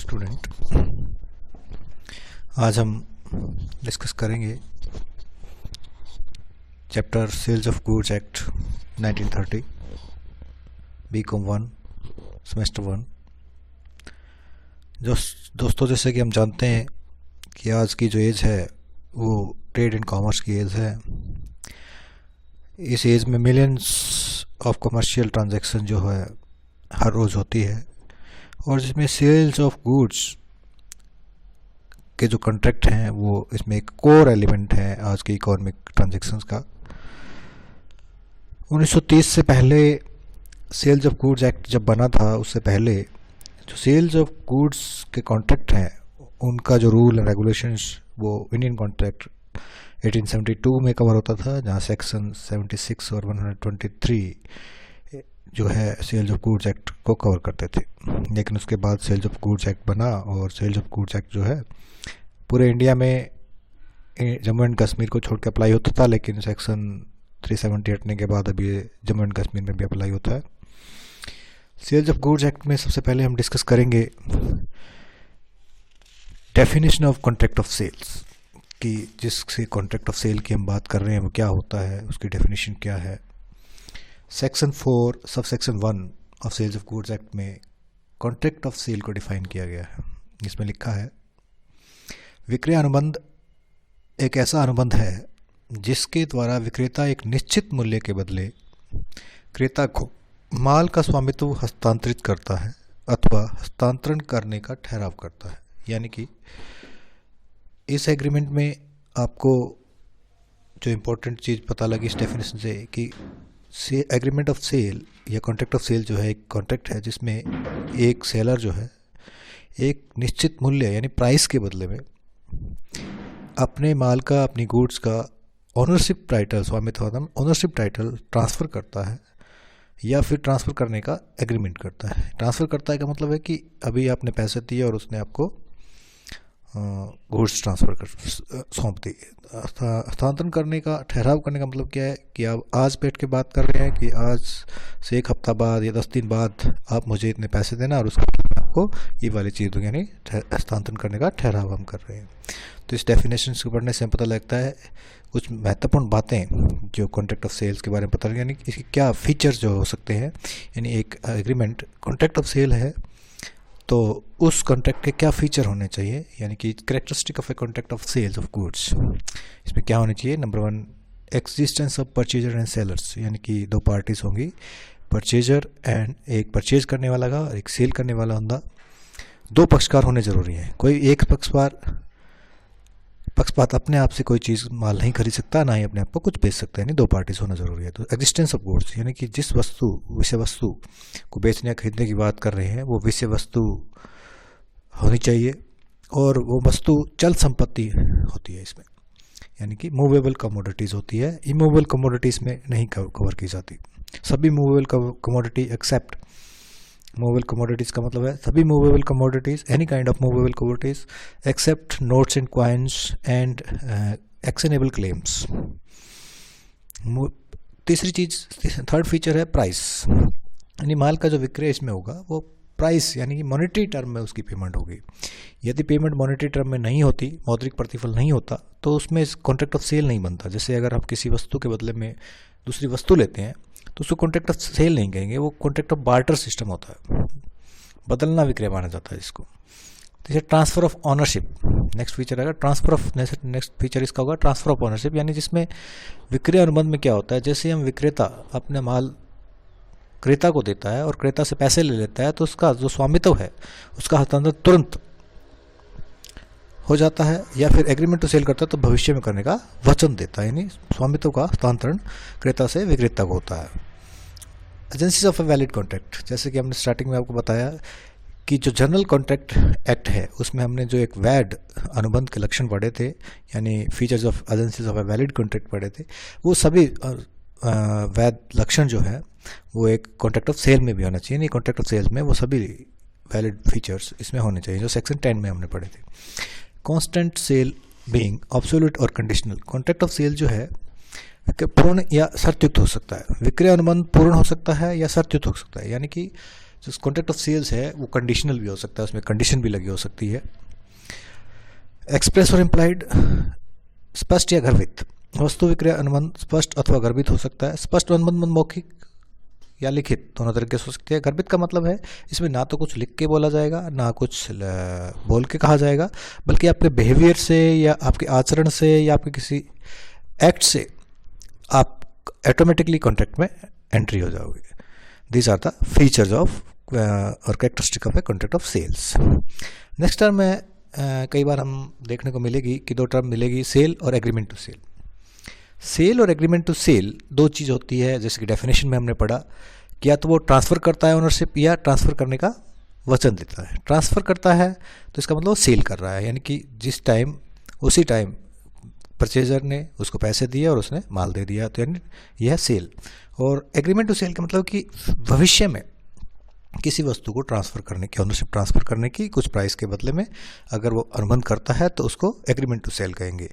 Student, आज हम discuss करेंगे chapter sales of goods act 1930 BCom 1 semester 1। दोस्तों, जैसे कि हम जानते हैं कि आज की जो एज है वो ट्रेड एंड कॉमर्स की एज है। इस एज में मिलियंस ऑफ कमर्शियल ट्रांजैक्शन जो है हर रोज़ होती है, और जिसमें सेल्स ऑफ गुड्स के जो कॉन्ट्रैक्ट हैं वो इसमें एक कोर एलिमेंट है आज के इकोनॉमिक ट्रांजैक्शंस का। 1930 से पहले सेल्स ऑफ गुड्स एक्ट जब बना था, उससे पहले जो सेल्स ऑफ गुड्स के कॉन्ट्रैक्ट हैं उनका जो रूल एंड रेगुलेशंस वो इंडियन कॉन्ट्रैक्ट 1872 में कवर होता था, जहाँ सेक्शन 76 और 123 जो है सेल्स ऑफ गुड्स एक्ट को कवर करते थे। लेकिन उसके बाद सेल्स ऑफ गुड्स एक्ट बना और सेल्स ऑफ गुड्स एक्ट जो है पूरे इंडिया में जम्मू एंड कश्मीर को छोड़ के अप्लाई होता था, लेकिन सेक्शन 370 हटने के बाद अभी जम्मू एंड कश्मीर में भी अप्लाई होता है। सेल्स ऑफ गुड्स एक्ट में सबसे पहले हम डिस्कस करेंगे definition of contract of sales, कि जिससे कॉन्ट्रैक्ट ऑफ सेल की हम बात कर रहे हैं वो क्या होता है, उसकी डेफिनेशन क्या है। Section 4 sub section 1 of sales of goods act में कॉन्ट्रैक्ट ऑफ सेल को डिफाइन किया गया है। इसमें लिखा है, विक्रय अनुबंध एक ऐसा अनुबंध है जिसके द्वारा विक्रेता एक निश्चित मूल्य के बदले क्रेता को माल का स्वामित्व हस्तांतरित करता है अथवा हस्तांतरण करने का ठहराव करता है। यानी कि इस एग्रीमेंट में आपको जो इम्पोर्टेंट चीज़ पता लगी इस डेफिनेशन से कि एग्रीमेंट ऑफ सेल या कॉन्ट्रैक्ट ऑफ सेल जो है एक कॉन्ट्रैक्ट है जिसमें एक सेलर जो है एक निश्चित मूल्य यानी प्राइस के बदले में अपने माल का, अपनी गुड्स का ओनरशिप टाइटल, स्वामित्व ओनरशिप टाइटल ट्रांसफ़र करता है या फिर ट्रांसफ़र करने का एग्रीमेंट करता है। ट्रांसफ़र करता है का मतलब है कि अभी आपने पैसे दिए और उसने आपको गुड्स ट्रांसफ़र कर सौंप दी। हस्तांतरण करने का, ठहराव करने का मतलब क्या है कि आप आज बैठ के बात कर रहे हैं कि आज से एक हफ्ता बाद या 10 दिन बाद आप मुझे इतने पैसे देना और उसके बाद मैं आपको ये वाली चीज़ दूँगी, यानी हस्तांतरण करने का ठहराव हम कर रहे हैं। तो इस डेफिनेशन को पढ़ने से पता लगता है कुछ महत्वपूर्ण बातें जो कॉन्ट्रैक्ट ऑफ सेल्स के बारे में पता लगे, यानी इसके क्या फीचर्स जो हो सकते हैं। यानी एक एग्रीमेंट कॉन्ट्रैक्ट ऑफ सेल है तो उस कॉन्ट्रैक्ट के क्या फीचर होने चाहिए, यानी कि characteristic of a contract of sales of goods. इसमें क्या होने चाहिए? Number 1, existence of purchaser and sellers, यानी कि दो पार्टीज होंगी, परचेजर एंड एक परचेज करने वाला का और एक सेल करने वाला होगा। दो पक्षकार होने जरूरी हैं। कोई एक पक्षपात अपने आप से कोई चीज़ माल नहीं खरीद सकता, ना ही अपने आप को कुछ बेच सकता है, यानी दो पार्टीज होना जरूरी है। तो एग्जिस्टेंस ऑफ गुड्स यानी कि जिस विषय वस्तु को बेचने या खरीदने की बात कर रहे हैं वो विषय वस्तु होनी चाहिए, और वो वस्तु चल संपत्ति होती है इसमें, यानी कि मूवेबल कमोडिटीज़ होती है। इमूवेबल कमोडिटीज़ में नहीं कवर की जाती। सभी movable commodity except movable commodities का मतलब है सभी movable commodities, any kind of movable commodities except notes and coins and actionable claims. तीसरी चीज़, थर्ड फीचर है प्राइस, यानी माल का जो विक्रय इसमें होगा वो प्राइस यानी कि मॉनेटरी टर्म में उसकी पेमेंट होगी। यदि पेमेंट मॉनेटरी टर्म में नहीं होती, मौद्रिक प्रतिफल नहीं होता, तो उसमें कॉन्ट्रैक्ट ऑफ सेल नहीं बनता। जैसे अगर आप किसी वस्तु के बदले में दूसरी वस्तु लेते हैं तो उसको कॉन्ट्रैक्ट ऑफ सेल नहीं कहेंगे, वो कॉन्ट्रैक्ट ऑफ बार्टर सिस्टम होता है, बदलना विक्रय माना जाता है इसको। जैसे transfer of ownership next feature आएगा। नेक्स्ट फीचर इसका होगा ट्रांसफ़र ऑफ ऑनरशिप, यानी जिसमें विक्रय अनुबंध में क्या होता है, जैसे हम विक्रेता अपने माल क्रेता को देता है और क्रेता से पैसे ले लेता है तो उसका जो स्वामित्व है उसका हस्तांतरण तुरंत हो जाता है, या फिर एग्रीमेंट टू सेल करता है तो भविष्य में करने का वचन देता है, यानी स्वामित्व का हस्तांतरण क्रेता से विक्रेता को होता है। Agencies of a valid contract, जैसे कि हमने स्टार्टिंग में आपको बताया कि जो जनरल कॉन्ट्रैक्ट एक्ट है उसमें हमने जो एक वैध अनुबंध के लक्षण पढ़े थे, यानी features of agencies of a valid contract पढ़े थे, वो सभी वैध लक्षण जो है वो एक कॉन्ट्रैक्ट ऑफ सेल में भी होना चाहिए। नहीं, कॉन्ट्रैक्ट ऑफ सेल्स में वो सभी वैलिड फीचर्स इसमें होने चाहिए जो सेक्शन 10 में हमने पढ़े थे। कॉन्स्टेंट सेल बीइंग ऑब्सोल्यूट और कंडीशनल, कॉन्ट्रैक्ट ऑफ सेल जो है पूर्ण या शर्तयुक्त हो सकता है। विक्रय अनुबंध पूर्ण हो सकता है या शर्तयुक्त हो सकता है, यानी कि जो कॉन्ट्रैक्ट ऑफ सेल्स है वो कंडीशनल भी हो सकता है, उसमें कंडीशन भी लगी हो सकती है। एक्सप्रेस और इम्प्लाइड, स्पष्ट या गर्भित। वस्तु विक्रय अनुबंध स्पष्ट अथवा गर्भित हो सकता है। स्पष्ट अनुबंध मौखिक या लिखित दोनों तरीके से हो सकती है। गर्भित का मतलब है इसमें ना तो कुछ लिख के बोला जाएगा ना कुछ बोल के कहा जाएगा, बल्कि आपके बिहेवियर से या आपके आचरण से या आपके किसी एक्ट से आप ऑटोमेटिकली कॉन्ट्रैक्ट में एंट्री हो जाओगे। These are the features of और characteristic of a contract of sales. Next term में कई बार हम देखने को मिलेगी कि दो टर्म मिलेगी, सेल और एग्रीमेंट टू सेल। सेल और एग्रीमेंट टू सेल दो चीज़ होती है, जैसे कि डेफिनेशन में हमने पढ़ा कि या तो वो ट्रांसफ़र करता है ओनरशिप या ट्रांसफ़र करने का वचन देता है। ट्रांसफ़र करता है तो इसका मतलब वो सेल कर रहा है, यानी कि जिस टाइम उसी टाइम परचेजर ने उसको पैसे दिए और उसने माल दे दिया, तो यानी यह सेल। और एग्रीमेंट टू सेल का मतलब कि भविष्य में किसी वस्तु को ट्रांसफ़र करने की, ओनरशिप ट्रांसफ़र करने की कुछ प्राइस के बदले में अगर वो अनुबंध करता है तो उसको एग्रीमेंट टू सेल कहेंगे।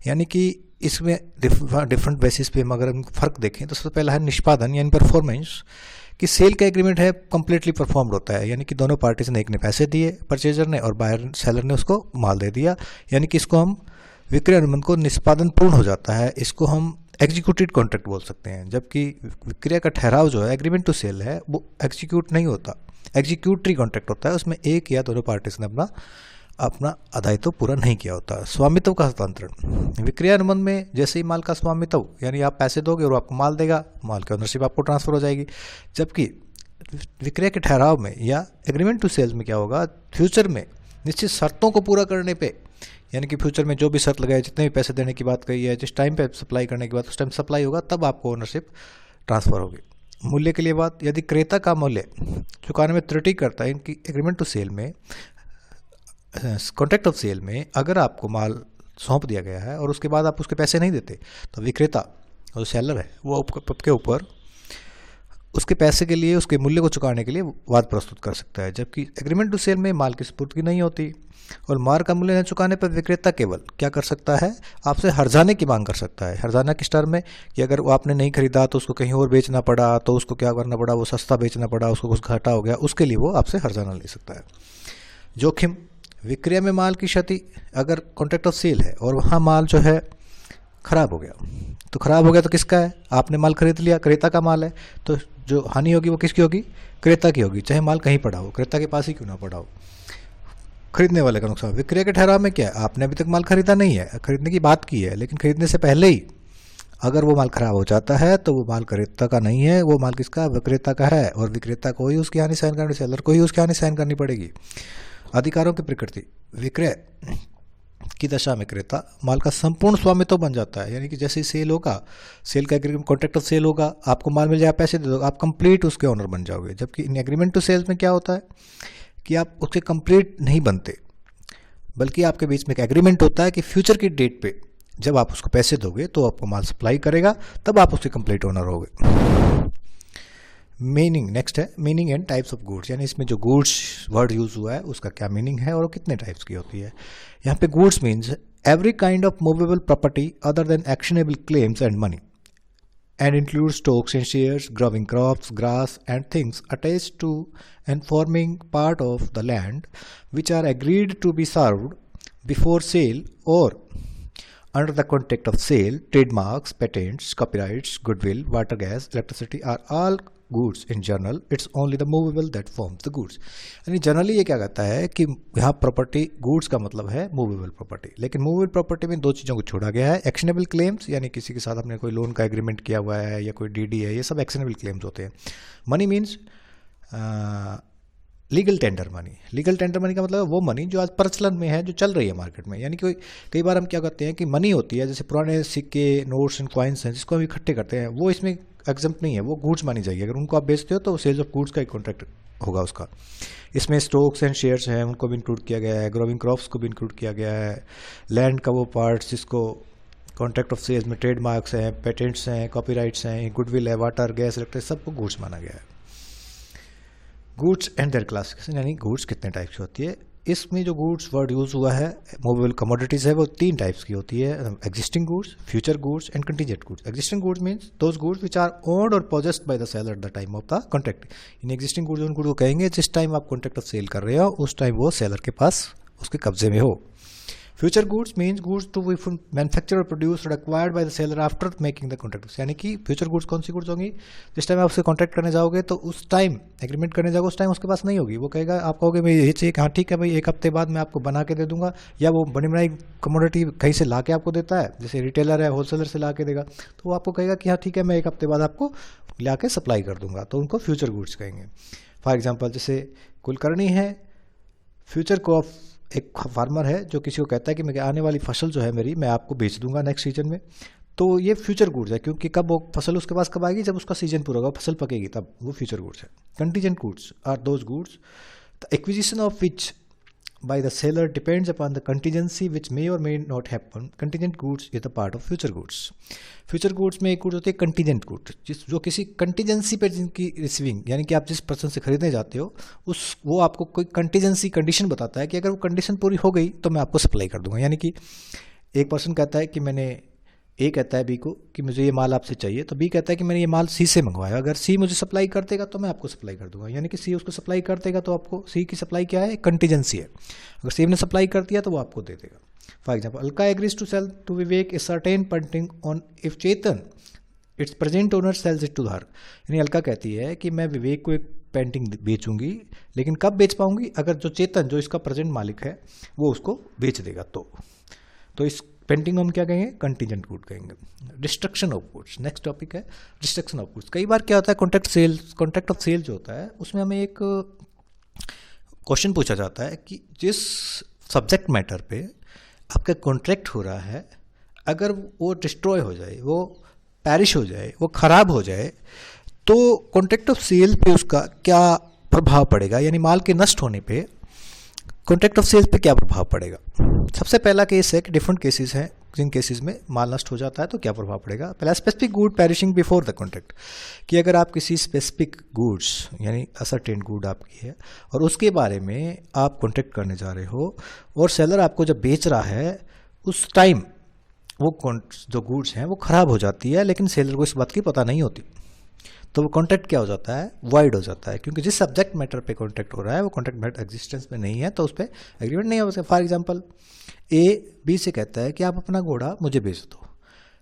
यानी कि इसमें डिफरेंट बेसिस पे हम अगर हम फ़र्क देखें तो सबसे पहला है निष्पादन यानी परफॉर्मेंस, कि सेल का एग्रीमेंट है कंप्लीटली परफॉर्म्ड होता है, यानी कि दोनों पार्टीज ने, एक ने पैसे दिए परचेजर ने और बायर सेलर ने उसको माल दे दिया, यानी कि इसको हम विक्रय अनुबंध को निष्पादन पूर्ण हो जाता है, इसको हम एग्जीक्यूटेड कॉन्ट्रैक्ट बोल सकते हैं। जबकि विक्रय का ठहराव जो है एग्रीमेंट टू सेल है वो एग्जीक्यूट नहीं होता, एग्जीक्यूटरी कॉन्ट्रैक्ट होता है, उसमें एक या दोनों पार्टीज ने अपना अदायित्व पूरा नहीं किया होता। स्वामित्व का हस्तांतरण, विक्रय अनुबंध में जैसे ही माल का स्वामित्व, यानी आप पैसे दोगे और आपको माल देगा, माल की ओनरशिप आपको ट्रांसफर हो जाएगी। जबकि विक्रय के ठहराव में या एग्रीमेंट टू सेल्स में क्या होगा, फ्यूचर में निश्चित शर्तों को पूरा करने पे, यानी कि फ्यूचर में जो भी शर्त लगाए, जितने भी पैसे देने की बात कही है, जिस टाइम पे सप्लाई करने की बात, उस टाइम सप्लाई होगा, तब आपको ओनरशिप ट्रांसफ़र होगी। मूल्य के लिए बात, यदि क्रेता का मूल्य चुकाने में त्रुटि करता है, इनकी एग्रीमेंट टू सेल में, कॉन्ट्रैक्ट ऑफ सेल में अगर आपको माल सौंप दिया गया है और उसके बाद आप उसके पैसे नहीं देते, तो विक्रेता जो सेलर है वो आपके ऊपर उसके पैसे के लिए, उसके मूल्य को चुकाने के लिए वाद प्रस्तुत कर सकता है। जबकि एग्रीमेंट टू सेल में माल की सपुर्दगी नहीं होती और माल का मूल्य न चुकाने पर विक्रेता केवल क्या कर सकता है, आपसे हर्जाने की मांग कर सकता है। हर्जाना किस टर्म में, कि अगर वो आपने नहीं खरीदा तो उसको कहीं और बेचना पड़ा, तो उसको क्या करना पड़ा, वो सस्ता बेचना पड़ा, उसको कुछ घाटा हो गया, उसके लिए वो आपसे हर्जाना ले सकता है। जोखिम, विक्रय में माल की क्षति, अगर कॉन्ट्रैक्ट ऑफ सेल है और वहाँ माल जो है खराब हो गया, तो खराब हो गया तो किसका है, आपने माल खरीद लिया, क्रेता का माल है, तो जो हानि होगी वो किसकी होगी, क्रेता की होगी, चाहे माल कहीं पड़ा हो, क्रेता के पास ही क्यों ना पड़ा हो। खरीदने वाले का नुकसान, विक्रय के ठहराव में क्या है, आपने अभी तक माल खरीदा नहीं है, खरीदने की बात की है, लेकिन खरीदने से पहले ही अगर वो माल खराब हो जाता है तो वो माल क्रेता का नहीं है, वो माल किसका, विक्रेता का है, और विक्रेता को ही उसकी हानि सहन करनी, सेलर को ही उसकी हानि सहन करनी पड़ेगी। अधिकारों की प्रकृति, विक्रय की दशा में क्रेता माल का संपूर्ण स्वामित्व बन जाता है, यानी कि जैसे ही सेल होगा, सेल का एग्रीमेंट, कॉन्ट्रैक्ट ऑफ सेल होगा, आपको माल मिल जाए, पैसे दे दो, आप कंप्लीट उसके ओनर बन जाओगे। जबकि इन एग्रीमेंट टू सेल्स में क्या होता है कि आप उसके कंप्लीट नहीं बनते, बल्कि आपके बीच में एक एग्रीमेंट होता है कि फ्यूचर की डेट पे जब आप उसको पैसे दोगे तो आपको माल सप्लाई करेगा, तब आप उसके कंप्लीट ओनर होगे। मीनिंग, नेक्स्ट है meaning and types of goods, यानी इसमें जो गुड्स वर्ड यूज हुआ है उसका क्या मीनिंग है और वो कितने टाइप्स की होती है। यहाँ पे goods means every kind of movable property other than actionable claims and money and includes stocks and shares, growing crops, grass and things attached to and forming part of the land which are agreed to be served before sale or under the contract of sale. Trademarks, patents, copyrights, goodwill, water, gas, electricity are all goods in general. It's only the movable that forms the goods. यानी generally ये क्या कहता है कि यहाँ property, goods का मतलब है मूवेबल प्रॉपर्टी, लेकिन मूवेबल प्रॉपर्टी में दो चीज़ों को छोड़ा गया है। एक्शनेबल क्लेम्स, यानी किसी के साथ आपने कोई लोन का एग्रीमेंट किया हुआ है या कोई डीडी है, ये सब एक्शनेबल क्लेम्स होते हैं। Money means legal tender money. Legal tender money का मतलब वो मनी जो आज प्रचलन में है, जो चल रही है मार्केट में, यानी कि कई बार हम क्या करते हैं कि मनी होती है, जैसे पुराने सिक्के, नोट्स एंड कॉइन्स हैं जिसको हम इकट्ठे करते हैं, वो इसमें एग्जम्प्ट नहीं है, वो गुड्स मानी जाएगी। अगर उनको आप बेचते हो तो सेल्स ऑफ गुड्स का एक कॉन्ट्रैक्ट होगा उसका। इसमें स्टॉक्स एंड शेयर्स हैं, उनको भी इंक्लूड किया गया है, ग्रोविंग क्रॉप्स को भी इंक्लूड किया गया है, लैंड का वो पार्ट्स जिसको कॉन्ट्रैक्ट ऑफ सेल्स में ट्रेडमार्क्स हैं, पेटेंट्स हैं, कॉपीराइट्स हैं, गुडविल है, वाटर, गैस, इलेक्ट्रिक, सबको गुड्स माना गया है। गुड्स एंड देयर क्लासिफिकेशन, यानी गुड्स कितने टाइप की होती है। इसमें जो गुड्स वर्ड यूज़ हुआ है, मूवेबल कमोडिटीज़ है, वो 3 टाइप्स की होती है, existing goods, future goods and contingent goods. Existing goods means those goods which are owned और possessed by the seller at the time of the contract. इन existing goods उन गुड को कहेंगे जिस टाइम आप कॉन्ट्रैक्ट ऑफ सेल कर रहे हो उस टाइम वो सेलर के पास उसके कब्जे में हो। Future goods means goods to be manufacture और प्रोड्यूस और acquired by the seller after making the contract. यानी कि फ्यूचर गुड्स कौन सी गुड्स होंगी, जिस टाइम आप उससे कॉन्ट्रैक्ट करने जाओगे तो उस टाइम एग्रीमेंट करने जाओगे उस टाइम उसके पास नहीं होगी। वो कहेगा, आप कहोगे भाई ये चाहिए, हाँ ठीक है भाई 1 हफ्ते बाद मैं आपको बना के दे दूंगा, या वो बनी बनाई कमोडिटी कहीं से ला के आपको देता है, जैसे रिटेलर है होलसेलर से ला के देगा, तो वो आपको कहेगा कि हाँ ठीक है मैं 1 हफ्ते बाद आपको ला के सप्लाई कर दूंगा, तो उनको फ्यूचर गुड्स कहेंगे। फॉर एग्जाम्पल जैसे कुलकर्णी है, फ्यूचर को एक फार्मर है जो किसी को कहता है कि मैं आने वाली फसल जो है मेरी मैं आपको बेच दूंगा नेक्स्ट सीजन में, तो ये फ्यूचर गुड्स है, क्योंकि कब वो फसल उसके पास कब आएगी, जब उसका सीजन पूरा होगा, फसल पकेगी तब, वो फ्यूचर गुड्स है। Contingent goods are those goods the acquisition of which by the seller depends upon the contingency which may or may not happen. Contingent goods is the part of future goods. Future goods में एक good होती है contingent goods, जो किसी contingency पर जिनकी receiving, यानी कि आप जिस पर्सन से खरीदने जाते हो वो आपको कोई contingency कंडीशन बताता है कि अगर वो कंडीशन पूरी हो गई तो मैं आपको सप्लाई कर दूंगा। यानी कि एक पर्सन कहता है कि ए कहता है बी को कि मुझे ये माल आपसे चाहिए, तो बी कहता है कि मैंने ये माल सी से मंगवाया, अगर सी मुझे सप्लाई कर देगा तो मैं आपको सप्लाई कर दूंगा। यानी कि सी उसको सप्लाई कर देगा तो आपको सी की सप्लाई क्या है, कंटीजेंसी है। अगर सी ने सप्लाई कर दिया तो वो आपको दे देगा। For example, Alka agrees to sell to Vivek a certain painting on if Chetan its present owner sells it to her. यानी अलका कहती है कि मैं विवेक को एक पेंटिंग बेचूंगी, लेकिन कब बेच पाऊंगी, अगर जो चेतन जो इसका प्रेजेंट मालिक है वो उसको बेच देगा तो इस पेंटिंग हम क्या कहेंगे, कंटीजेंट गुड कहेंगे। Destruction of goods, next topic है डिस्ट्रक्शन ऑफ गुड्स। कई बार क्या होता है, कॉन्ट्रैक्ट ऑफ सेल जो होता है उसमें हमें एक क्वेश्चन पूछा जाता है कि जिस सब्जेक्ट मैटर पे आपका कॉन्ट्रैक्ट हो रहा है अगर वो डिस्ट्रॉय हो जाए, वो पैरिश हो जाए, वो खराब हो जाए, तो कॉन्ट्रैक्ट ऑफ सेल पे उसका क्या प्रभाव पड़ेगा, यानी माल के नष्ट होने पे कॉन्ट्रैक्ट ऑफ सेल्स पे क्या प्रभाव पड़ेगा। सबसे पहला केस है कि डिफरेंट केसेस हैं, जिन केसेस में माल नष्ट हो जाता है तो क्या प्रभाव पड़ेगा। पहला specific good perishing before the contract, कि अगर आप किसी स्पेसिफिक गुड्स यानी असर्टेन गुड आपकी है और उसके बारे में आप कॉन्ट्रैक्ट करने जा रहे हो और सेलर आपको जब बेच रहा है उस टाइम वो जो गुड्स हैं वो ख़राब हो जाती है, लेकिन सेलर को इस बात की पता नहीं होती, तो वो कॉन्ट्रैक्ट क्या हो जाता है, वाइड हो जाता है, क्योंकि जिस सब्जेक्ट मैटर पे कॉन्ट्रैक्ट हो रहा है वो कॉन्ट्रैक्ट मैटर एग्जिस्टेंस में नहीं है, तो उस पर एग्रीमेंट नहीं हो सकता। फॉर एग्जांपल, ए बी से कहता है कि आप अपना घोड़ा मुझे बेच दो,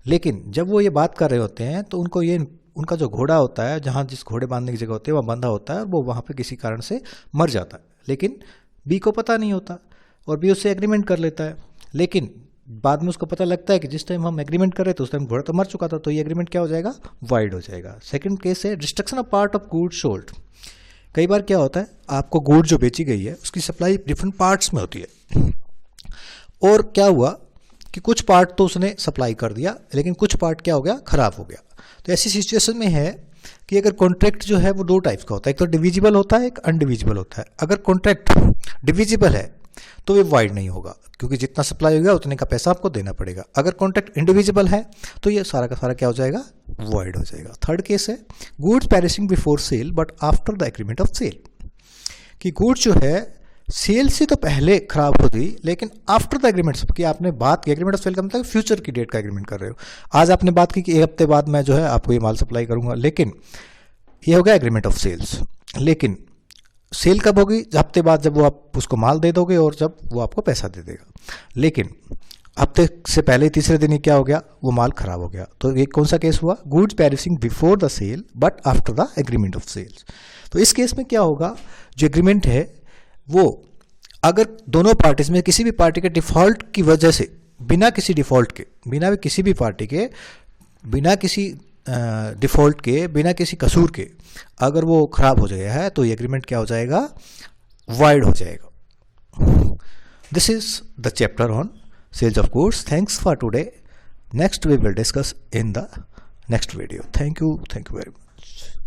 लेकिन जब वो ये बात कर रहे होते हैं तो उनका जो घोड़ा होता है, जहाँ जिस घोड़े बांधने की जगह होती है वहाँ बंधा होता है और वो वहाँ पर किसी कारण से मर जाता है, लेकिन बी को पता नहीं होता और बी उससे एग्रीमेंट कर लेता है, लेकिन बाद में उसको पता लगता है कि जिस टाइम हम एग्रीमेंट कर रहे थे उस टाइम घोड़ा तो मर चुका था, तो ये एग्रीमेंट क्या हो जाएगा, वाइड हो जाएगा। सेकंड केस है destruction of part of good sold. कई बार क्या होता है, आपको गुड जो बेची गई है उसकी सप्लाई डिफरेंट पार्ट्स में होती है, और क्या हुआ कि कुछ पार्ट तो उसने सप्लाई कर दिया लेकिन कुछ पार्ट क्या हो गया, खराब हो गया। तो ऐसी सिचुएशन में है कि अगर कॉन्ट्रैक्ट जो है वो 2 टाइप्स का होता है, एक तो डिविजिबल होता है, एक अनडिविजिबल होता है। अगर कॉन्ट्रैक्ट डिविजिबल है तो ये वाइड नहीं होगा, क्योंकि जितना सप्लाई होगा उतने का पैसा आपको देना पड़ेगा। अगर कॉन्ट्रैक्ट इंडिविजिबल है तो ये सारा का सारा क्या हो जाएगा, वाइड हो जाएगा। थर्ड केस है goods perishing before sale but after the agreement of sale, कि गुड्स जो है सेल से तो पहले खराब हो गई लेकिन आफ्टर द एग्रीमेंट की आपने बात की, एग्रीमेंट ऑफ सेल का मतलब फ्यूचर की डेट का एग्रीमेंट कर रहे हो। आज आपने बात की कि 1 हफ्ते बाद मैं जो है आपको ये माल सप्लाई करूंगा, लेकिन ये हो गया एग्रीमेंट ऑफ सेल्स, लेकिन सेल कब होगी, हफ्ते बाद जब वो आप उसको माल दे दोगे और जब वो आपको पैसा दे देगा। लेकिन हफ्ते से पहले तीसरे दिन ही क्या हो गया, वो माल खराब हो गया। तो ये कौन सा केस हुआ, goods perishing before the sale but after the agreement of sales. तो इस केस में क्या होगा, जो एग्रीमेंट है वो अगर दोनों पार्टीज में किसी भी पार्टी के डिफॉल्ट की वजह से, बिना किसी डिफॉल्ट के, बिना किसी भी पार्टी के, बिना किसी डिफॉल्ट के, बिना किसी कसूर के अगर वो खराब हो गया है तो ये एग्रीमेंट क्या हो जाएगा, वाइड हो जाएगा। This is the chapter on sales of goods. Thanks for today. Next we will discuss in the next video. Thank you very much.